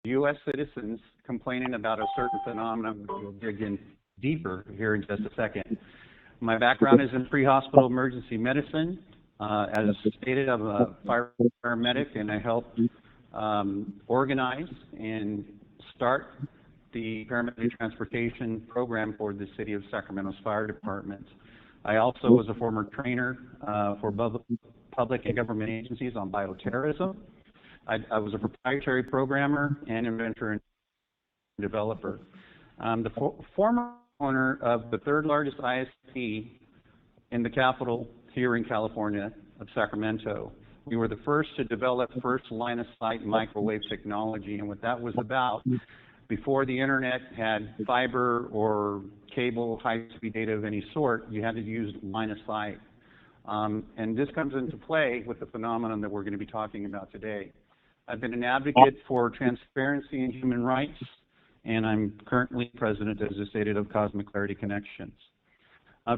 U.S. citizens complaining about a certain phenomenon. We'll dig in deeper here in just a second. My background is in pre-hospital emergency medicine. As stated, I'm a paramedic, and I help organize and start the paramedic transportation program for the City of Sacramento's fire department. I also was a former trainer for public and government agencies on bioterrorism. I was a proprietary programmer and inventor and developer. The former owner of the third largest ISP in the capital here in California of Sacramento. We were the first to develop first line-of-sight microwave technology, and what that was about, before the internet had fiber or cable high-speed data of any sort, you had to use line-of-sight. And this comes into play with the phenomenon that we're going to be talking about today. I've been an advocate for transparency and human rights, and I'm currently president, as I stated, of Cosmic Clarity Connections.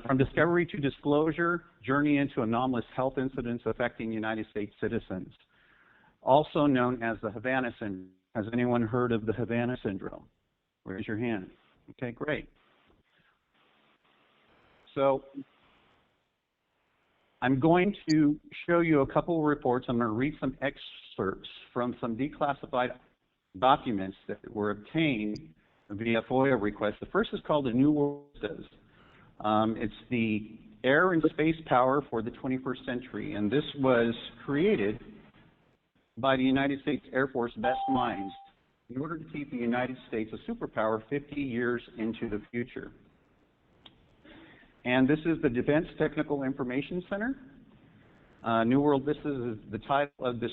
From discovery to disclosure, journey into anomalous health incidents affecting United States citizens, also known as the Havana Syndrome. Has anyone heard of the Havana Syndrome? Raise your hand. Okay, great. So I'm going to show you a couple of reports. I'm going to read some excerpts from some declassified documents that were obtained via FOIA request. The first is called the New World. It's the air and space power for the 21st century, and this was created by the United States Air Force best minds in order to keep the United States a superpower 50 years into the future. And this is the Defense Technical Information Center. New World, this is the title of this.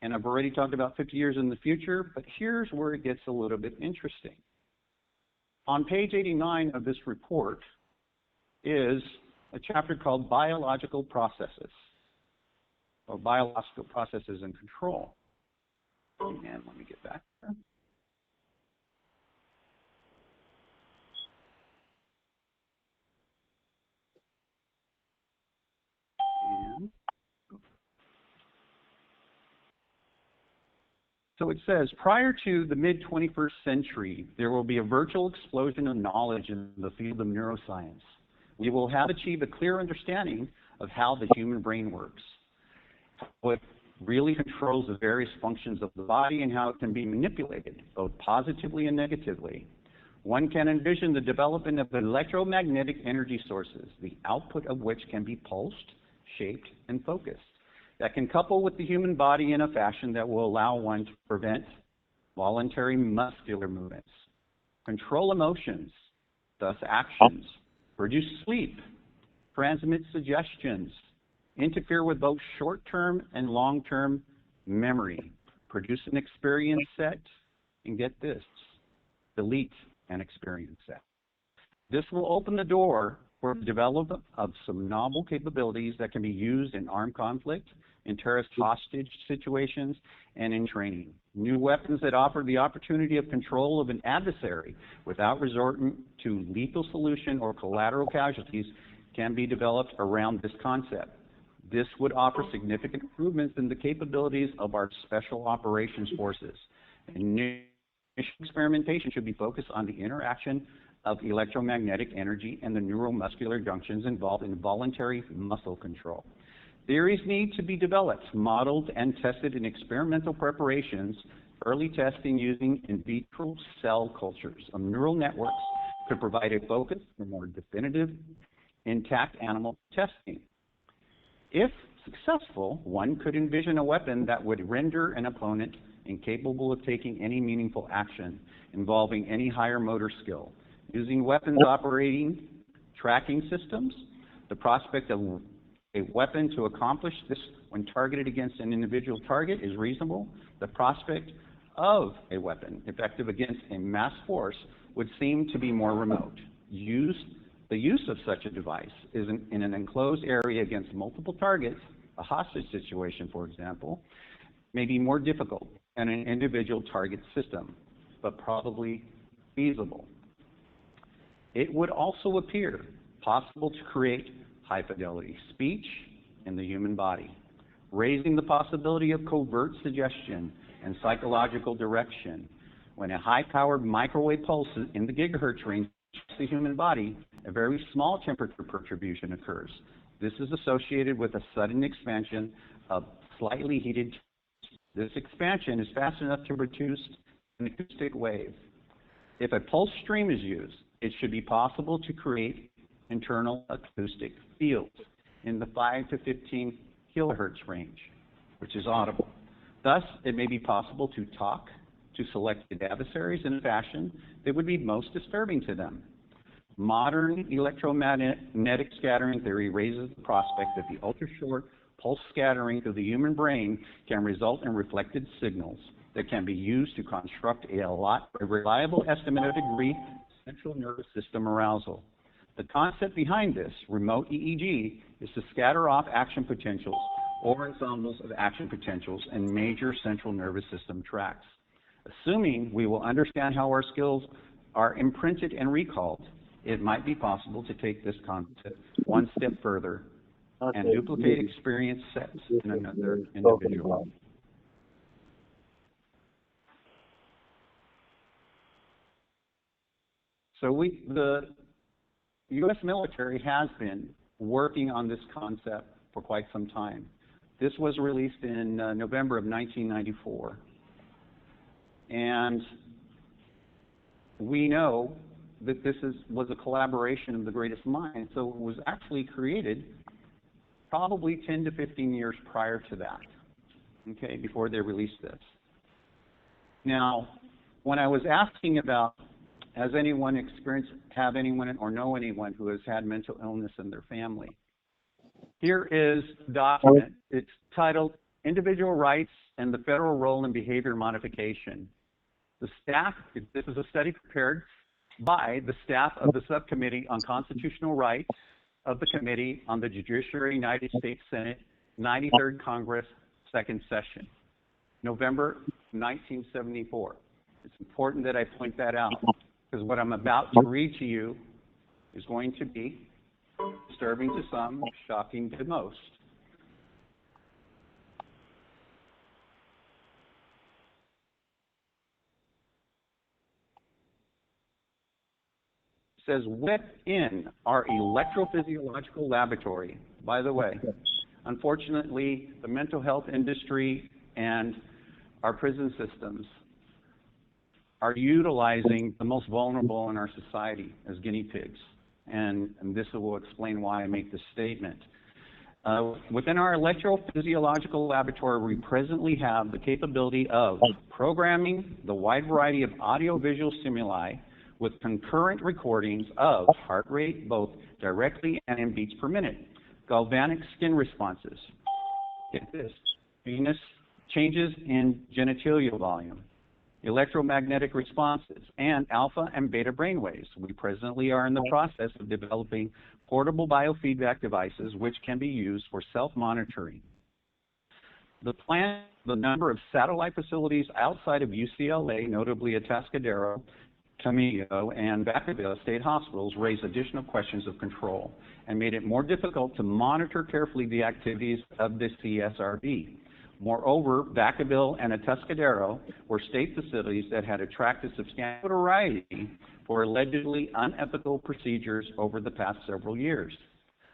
And I've already talked about 50 years in the future, but here's where it gets a little bit interesting. On page 89 of this report is a chapter called Biological Processes, or Biological Processes and Control. And let me get back there. So it says, prior to the mid-21st century, there will be a virtual explosion of knowledge in the field of neuroscience. We will have achieved a clear understanding of how the human brain works, how it really controls the various functions of the body, and how it can be manipulated, both positively and negatively. One can envision the development of electromagnetic energy sources, the output of which can be pulsed, shaped, and focused, that can couple with the human body in a fashion that will allow one to prevent voluntary muscular movements, control emotions, thus actions, produce sleep, transmit suggestions, interfere with both short-term and long-term memory, produce an experience set, and get this, delete an experience set. This will open the door for the development of some novel capabilities that can be used in armed conflict, in terrorist hostage situations, and in training. New weapons that offer the opportunity of control of an adversary without resorting to lethal solution or collateral casualties can be developed around this concept. This would offer significant improvements in the capabilities of our special operations forces. Initial experimentation should be focused on the interaction of electromagnetic energy and the neuromuscular junctions involved in voluntary muscle control. Theories need to be developed, modeled, and tested in experimental preparations. Early testing using in vitro cell cultures of neural networks could provide a focus for more definitive, intact animal testing. If successful, one could envision a weapon that would render an opponent incapable of taking any meaningful action involving any higher motor skill. Using weapons operating tracking systems, the prospect of a weapon to accomplish this when targeted against an individual target is reasonable. The prospect of a weapon effective against a mass force would seem to be more remote. The use of such a device is in an enclosed area against multiple targets, a hostage situation, for example, may be more difficult than an individual target system, but probably feasible. It would also appear possible to create high-fidelity speech in the human body, raising the possibility of covert suggestion and psychological direction. When a high-powered microwave pulse in the gigahertz range reaches the human body, a very small temperature perturbation occurs. This is associated with a sudden expansion of slightly heated tissue. This expansion is fast enough to produce an acoustic wave. If a pulse stream is used, it should be possible to create internal acoustic fields in the 5 to 15 kilohertz range, which is audible. Thus, it may be possible to talk to selected adversaries in a fashion that would be most disturbing to them. Modern electromagnetic scattering theory raises the prospect that the ultra-short pulse scattering through the human brain can result in reflected signals that can be used to construct a reliable estimate of degree of central nervous system arousal. The concept behind this remote EEG is to scatter off action potentials or ensembles of action potentials in major central nervous system tracts. Assuming we will understand how our skills are imprinted and recalled, it might be possible to take this concept one step further and duplicate experience sets in another individual. So the U.S. military has been working on this concept for quite some time. This was released in November of 1994. And we know that this was a collaboration of the greatest minds, so it was actually created probably 10 to 15 years prior to that, okay, before they released this. Now, when I was asking about, has anyone experienced, have anyone or know anyone who has had mental illness in their family? Here is the document. It's titled Individual Rights and the Federal Role in Behavior Modification. The staff, this is a study prepared by the staff of the Subcommittee on Constitutional Rights of the Committee on the Judiciary, United States Senate, 93rd Congress, second session, November 1974. It's important that I point that out, because what I'm about to read to you is going to be disturbing to some, shocking to most. It says, within our electrophysiological laboratory, by the way, unfortunately, the mental health industry and our prison systems are utilizing the most vulnerable in our society as guinea pigs. And this will explain why I make this statement. Within our electrophysiological laboratory, we presently have the capability of programming the wide variety of audiovisual stimuli with concurrent recordings of heart rate, both directly and in beats per minute, galvanic skin responses, get this, venous changes in genitalia volume, electromagnetic responses, and alpha and beta brainwaves. We presently are in the process of developing portable biofeedback devices which can be used for self-monitoring. The number of satellite facilities outside of UCLA, notably Atascadero, Camillo, and Vacaville state hospitals, raised additional questions of control and made it more difficult to monitor carefully the activities of the CSRB. Moreover, Vacaville and Atascadero were state facilities that had attracted substantial notoriety for allegedly unethical procedures over the past several years.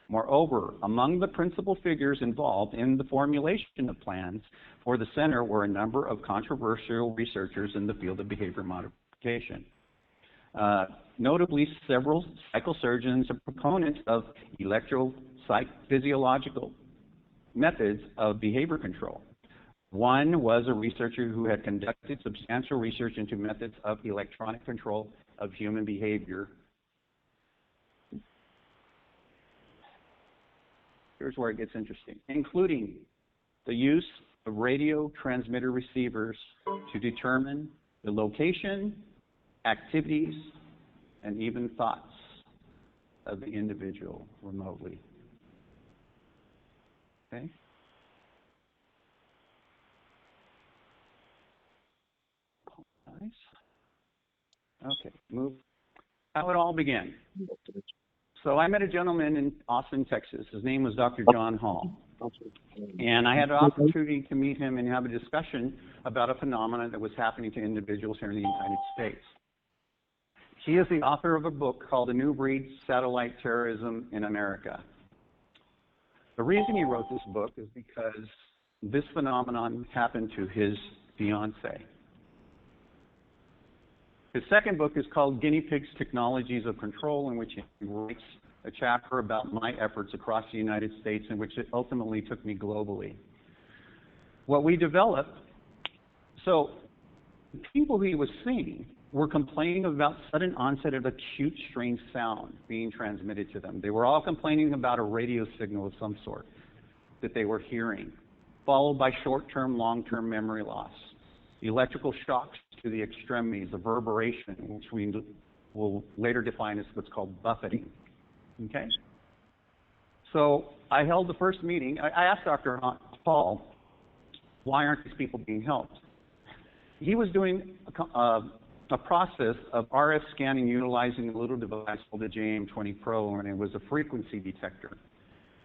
Moreover, among the principal figures involved in the formulation of plans for the center were a number of controversial researchers in the field of behavior modification. Notably, several psychosurgeons and proponents of electrophysiological methods of behavior control. One was a researcher who had conducted substantial research into methods of electronic control of human behavior. Here's where it gets interesting, including the use of radio transmitter receivers to determine the location, activities, and even thoughts of the individual remotely. Okay? Nice. Okay, move. How it all began. So I met a gentleman in Austin, Texas. His name was Dr. John Hall. And I had an opportunity to meet him and have a discussion about a phenomenon that was happening to individuals here in the United States. He is the author of a book called A New Breed: Satellite Terrorism in America. The reason he wrote this book is because this phenomenon happened to his fiancée. His second book is called Guinea Pigs: Technologies of Control, in which he writes a chapter about my efforts across the United States, in which it ultimately took me globally. What we developed, so the people he was seeing were complaining about sudden onset of acute strange sound being transmitted to them. They were all complaining about a radio signal of some sort that they were hearing, followed by short-term, long-term memory loss, electrical shocks to the extremities, a reverberation, which we will later define as what's called buffeting. Okay? So I held the first meeting. I asked Dr. Hall, why aren't these people being helped? He was doing a process of RF scanning utilizing a little device called the JM20 Pro, and it was a frequency detector.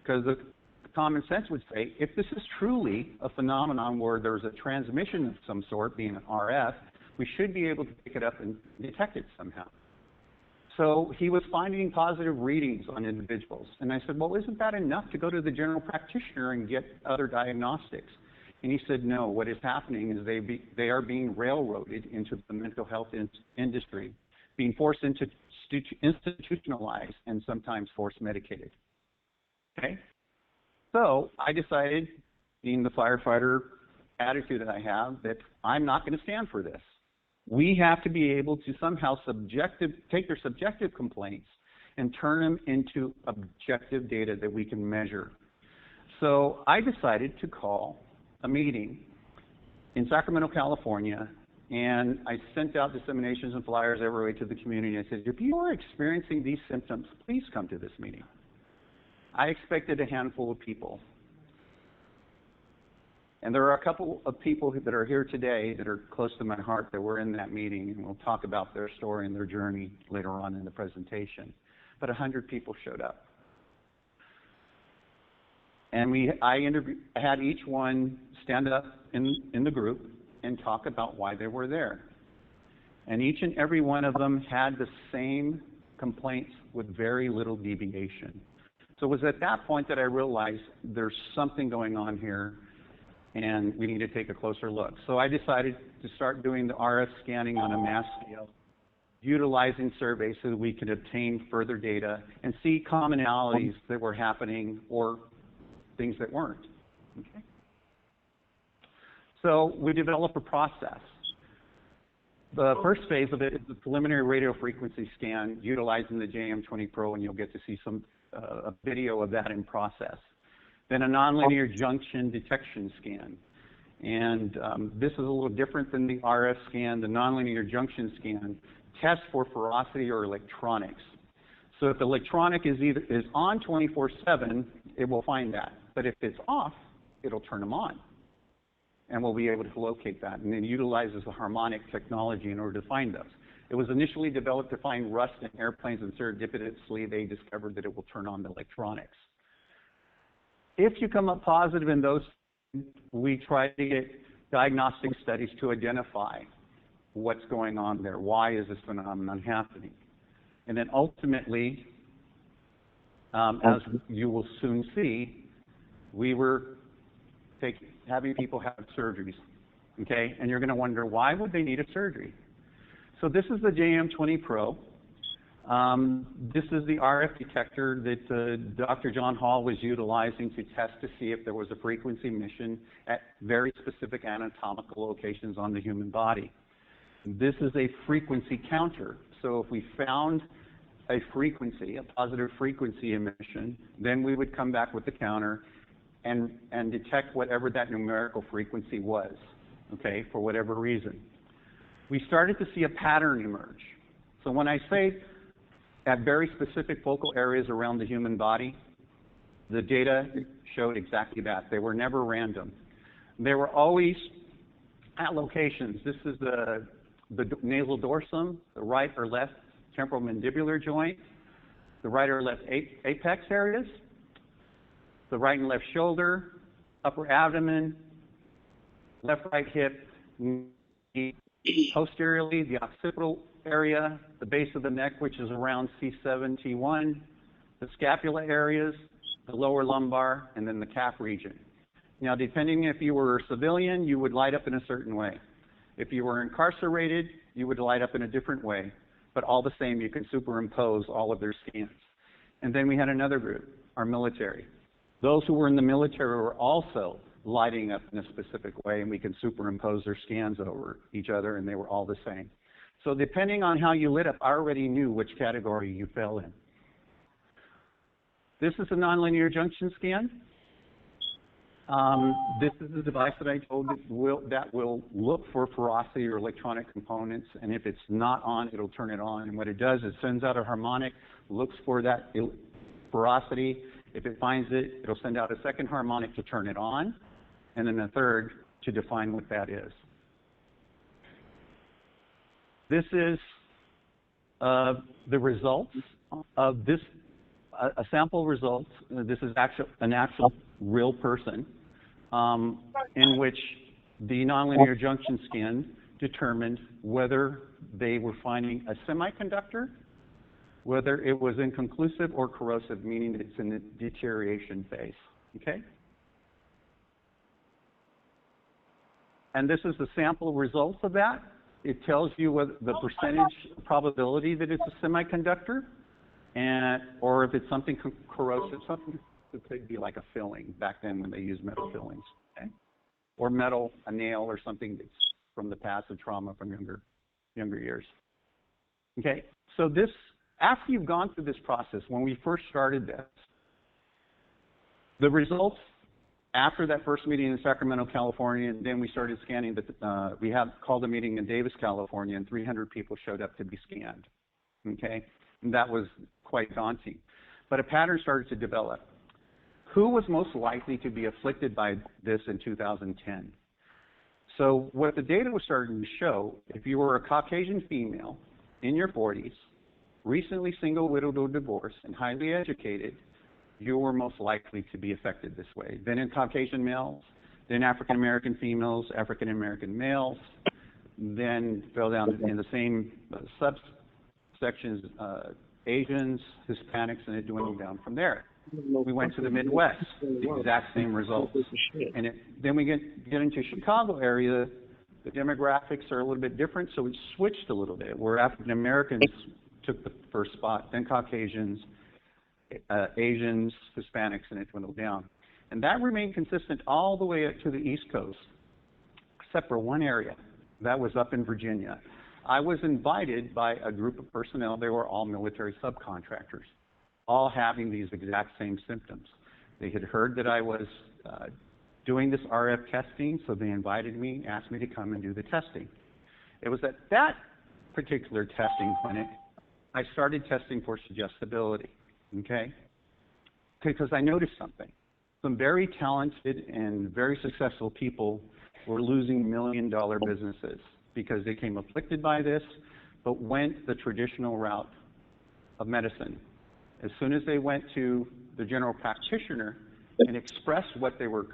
Because the common sense would say, if this is truly a phenomenon where there's a transmission of some sort, being an RF, we should be able to pick it up and detect it somehow. So he was finding positive readings on individuals. And I said, well, isn't that enough to go to the general practitioner and get other diagnostics? And he said, no, what is happening is they are being railroaded into the mental health industry, being forced into institutionalized and sometimes forced medicated. Okay? So I decided, being the firefighter attitude that I have, that I'm not going to stand for this. We have to be able to somehow take their subjective complaints and turn them into objective data that we can measure. So I decided to call a meeting in Sacramento, California, and I sent out disseminations and flyers every way to the community. I said, if you are experiencing these symptoms, please come to this meeting. I expected a handful of people. And there are a couple of people that are here today that are close to my heart that were in that meeting, and we'll talk about their story and their journey later on in the presentation. But 100 people showed up. And I had each one stand up in the group and talk about why they were there. And each and every one of them had the same complaints with very little deviation. So it was at that point that I realized there's something going on here, and we need to take a closer look. So I decided to start doing the RF scanning on a mass scale, utilizing surveys so that we could obtain further data and see commonalities that were happening or things that weren't. Okay? So we developed a process. The first phase of it is the preliminary radio frequency scan utilizing the JM20 Pro, and you'll get to see a video of that in process. Then a nonlinear junction detection scan. And this is a little different than the RF scan. The nonlinear junction scan tests for ferrocity or electronics. So if the electronic is on 24/7, it will find that. But if it's off, it'll turn them on. And we'll be able to locate that. And it utilizes the harmonic technology in order to find those. It was initially developed to find rust in airplanes, and serendipitously they discovered that it will turn on the electronics. If you come up positive in those, we try to get diagnostic studies to identify what's going on there. Why is this phenomenon happening? And then ultimately, as you will soon see, we were having people have surgeries, okay? And you're going to wonder, why would they need a surgery? So this is the JM20 Pro. This is the RF detector that Dr. John Hall was utilizing to test to see if there was a frequency emission at very specific anatomical locations on the human body. This is a frequency counter. So if we found a frequency, a positive frequency emission, then we would come back with the counter and detect whatever that numerical frequency was, okay, for whatever reason. We started to see a pattern emerge. So when I say at very specific focal areas around the human body, the data showed exactly that. They were never random. They were always at locations. This is the nasal dorsum, the right or left temporal mandibular joint, the right or left apex areas, the right and left shoulder, upper abdomen, left right hip, knee, posteriorly, the occipital area, the base of the neck, which is around C7, T1, the scapula areas, the lower lumbar, and then the calf region. Now, depending if you were a civilian, you would light up in a certain way. If you were incarcerated, you would light up in a different way. But all the same, you can superimpose all of their scans. And then we had another group, our military. Those who were in the military were also lighting up in a specific way, and we can superimpose their scans over each other, and they were all the same. So depending on how you lit up, I already knew which category you fell in. This is a nonlinear junction scan. This is the device that I told you that will look for porosity or electronic components, and if it's not on, it'll turn it on. And what it does is sends out a harmonic, looks for that porosity. If it finds it, it'll send out a second harmonic to turn it on, and then a third to define what that is. This is the results of this, a sample results. This is an actual real person in which the nonlinear junction scan determined whether they were finding a semiconductor, whether it was inconclusive or corrosive, meaning that it's in the deterioration phase, okay? And this is the sample results of that. It tells you what the percentage probability that it's a semiconductor, or if it's something corrosive, something that could be like a filling back then when they used metal fillings, okay? Or metal, a nail, or something that's from the past of trauma from younger years. Okay, so this, after you've gone through this process, when we first started this, the results after that first meeting in Sacramento, California, and then we started scanning, we had called a meeting in Davis, California, and 300 people showed up to be scanned, okay? And that was quite daunting. But a pattern started to develop. Who was most likely to be afflicted by this in 2010? So what the data was starting to show, if you were a Caucasian female in your 40s, recently single, widowed, or divorced, and highly educated, you were most likely to be affected this way. Then in Caucasian males, then African-American females, African-American males, then fell down in the same subsections, Asians, Hispanics, and it dwindled down from there. We went to the Midwest, the exact same results. And then we get into Chicago area, the demographics are a little bit different, so we switched a little bit, where African-Americans took the first spot, then Caucasians, Asians, Hispanics, and it dwindled down. And that remained consistent all the way up to the East Coast, except for one area. That was up in Virginia. I was invited by a group of personnel. They were all military subcontractors, all having these exact same symptoms. They had heard that I was doing this RF testing, so they invited me, asked me to come and do the testing. It was at that particular testing clinic I started testing for suggestibility. Okay? Because I noticed something. Some very talented and very successful people were losing million-dollar businesses because they came afflicted by this, but went the traditional route of medicine. As soon as they went to the general practitioner and expressed what they were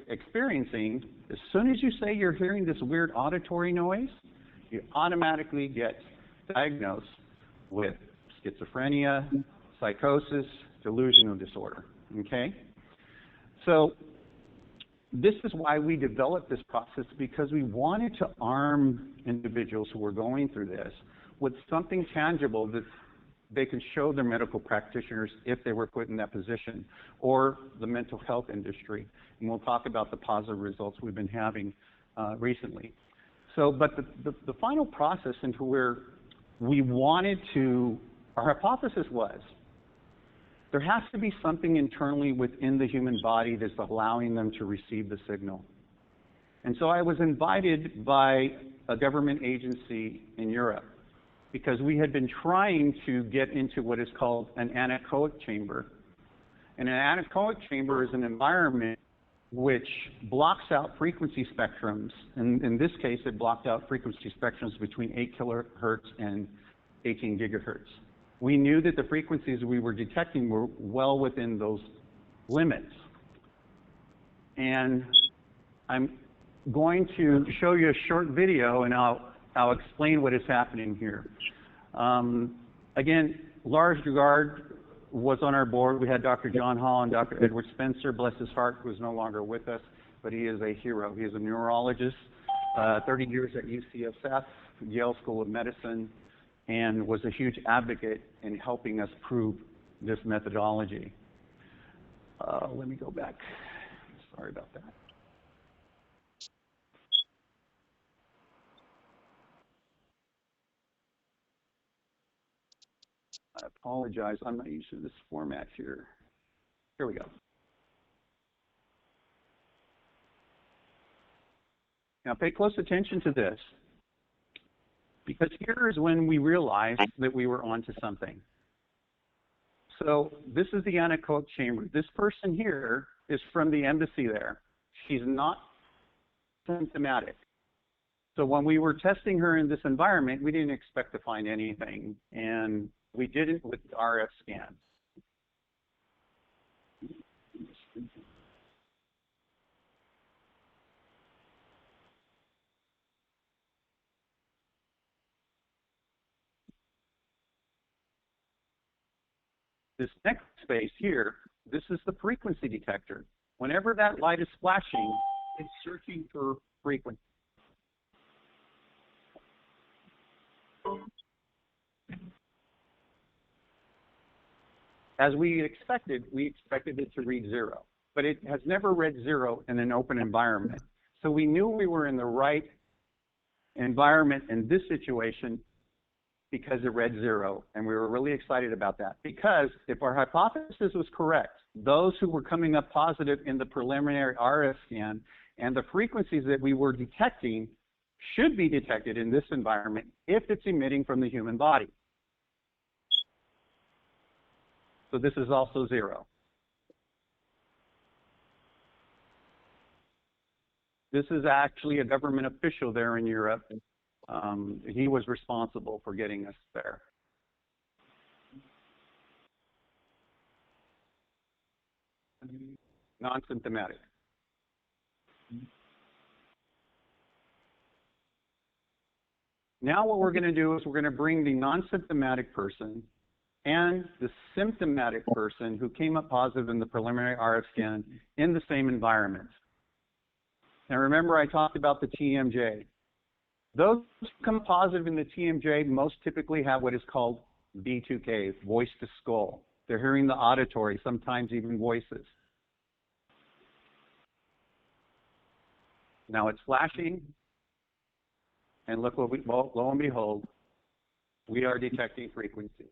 experiencing, as soon as you say you're hearing this weird auditory noise, you automatically get diagnosed with schizophrenia, psychosis, delusional disorder, okay? So this is why we developed this process, because we wanted to arm individuals who were going through this with something tangible that they could show their medical practitioners if they were put in that position, or the mental health industry. And we'll talk about the positive results we've been having recently. So, but the final process into where we wanted to, our hypothesis was, there has to be something internally within the human body that's allowing them to receive the signal. And so I was invited by a government agency in Europe because we had been trying to get into what is called an anechoic chamber. And an anechoic chamber is an environment which blocks out frequency spectrums. And in this case, it blocked out frequency spectrums between 8 kilohertz and 18 gigahertz. We knew that the frequencies we were detecting were well within those limits. And I'm going to show you a short video, and I'll explain what is happening here. Again, Lars Dugard was on our board. We had Dr. John Hall and Dr. Edward Spencer, bless his heart, who is no longer with us, but he is a hero. He is a neurologist, 30 years at UCSF, Yale School of Medicine, and was a huge advocate in helping us prove this methodology. Let me go back. Sorry about that. I apologize. I'm not used to this format here. Here we go. Now pay close attention to this, because here is when we realized that we were onto something. So this is the anechoic chamber. This person here is from the embassy there. She's not symptomatic. So when we were testing her in this environment, we didn't expect to find anything, and we did it with RF scan. This next space here, this is the frequency detector. Whenever that light is flashing, it's searching for frequency. As we expected it to read 0, but it has never read 0 in an open environment. So we knew we were in the right environment in this situation because it read 0, and we were really excited about that. Because if our hypothesis was correct, those who were coming up positive in the preliminary RF scan and the frequencies that we were detecting should be detected in this environment if it's emitting from the human body. So this is also 0. This is actually a government official there in Europe. He was responsible for getting us there. Non-symptomatic. Now what we're going to do is we're going to bring the non-symptomatic person and the symptomatic person who came up positive in the preliminary RF scan in the same environment. Now remember, I talked about the TMJ. Those who come positive in the TMJ most typically have what is called V2K, voice to skull. They're hearing the auditory, sometimes even voices. Now it's flashing, and look, lo and behold, we are detecting frequency.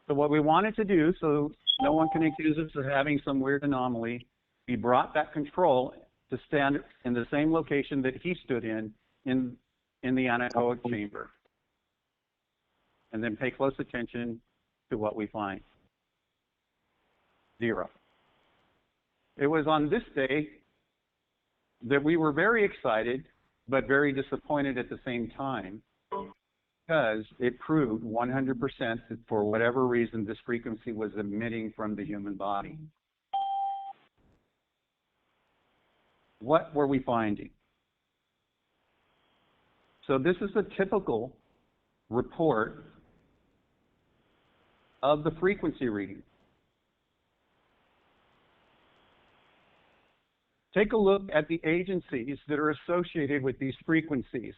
So what we wanted to do, so no one can accuse us of having some weird anomaly, we brought that control to stand in the same location that he stood in the anechoic chamber. And then pay close attention to what we find. 0. It was on this day that we were very excited, but very disappointed at the same time, because it proved 100% that for whatever reason this frequency was emitting from the human body. What were we finding? So this is a typical report of the frequency reading. Take a look at the agencies that are associated with these frequencies.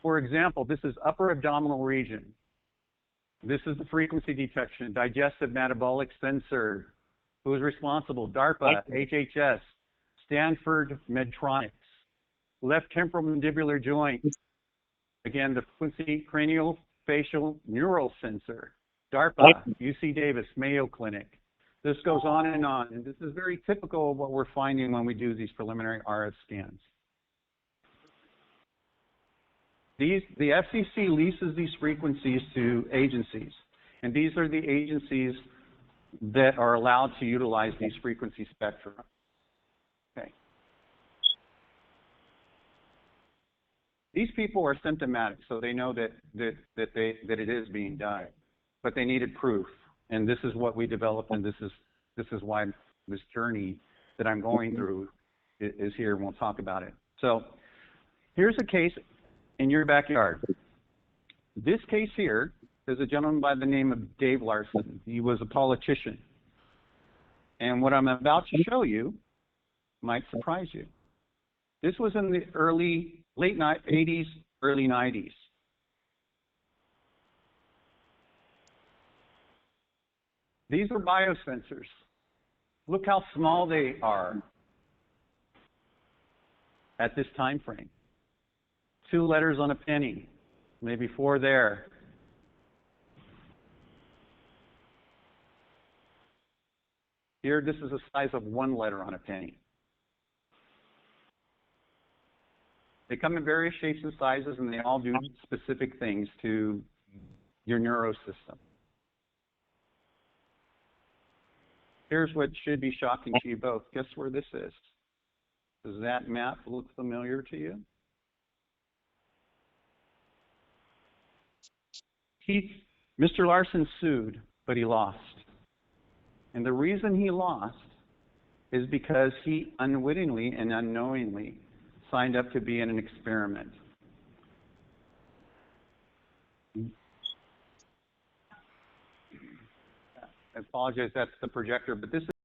For example, this is upper abdominal region. This is the frequency detection, digestive metabolic sensor. Who is responsible? DARPA, HHS, Stanford Medtronics, left temporal mandibular joint. Again, the frequency cranial facial neural sensor, DARPA, UC Davis, Mayo Clinic. This goes on, and this is very typical of what we're finding when we do these preliminary RF scans. The FCC leases these frequencies to agencies, and these are the agencies that are allowed to utilize these frequency spectra. Okay. These people are symptomatic, so they know that it is being done, but they needed proof, and this is what we developed, and this is this is why this journey that I'm going through is here, and we'll talk about it. So here's a case in your backyard. This case here is a gentleman by the name of Dave Larson. He was a politician. And what I'm about to show you might surprise you. This was in the late 80s, early 90s. These are biosensors. Look how small they are at this time frame. 2 letters on a penny, maybe 4 there. Here, this is the size of 1 letter on a penny. They come in various shapes and sizes, and they all do specific things to your neurosystem. Here's what should be shocking to you both. Guess where this is? Does that map look familiar to you? Mr. Larson sued, but he lost. And the reason he lost is because he unwittingly and unknowingly signed up to be in an experiment. I apologize, that's the projector, but this is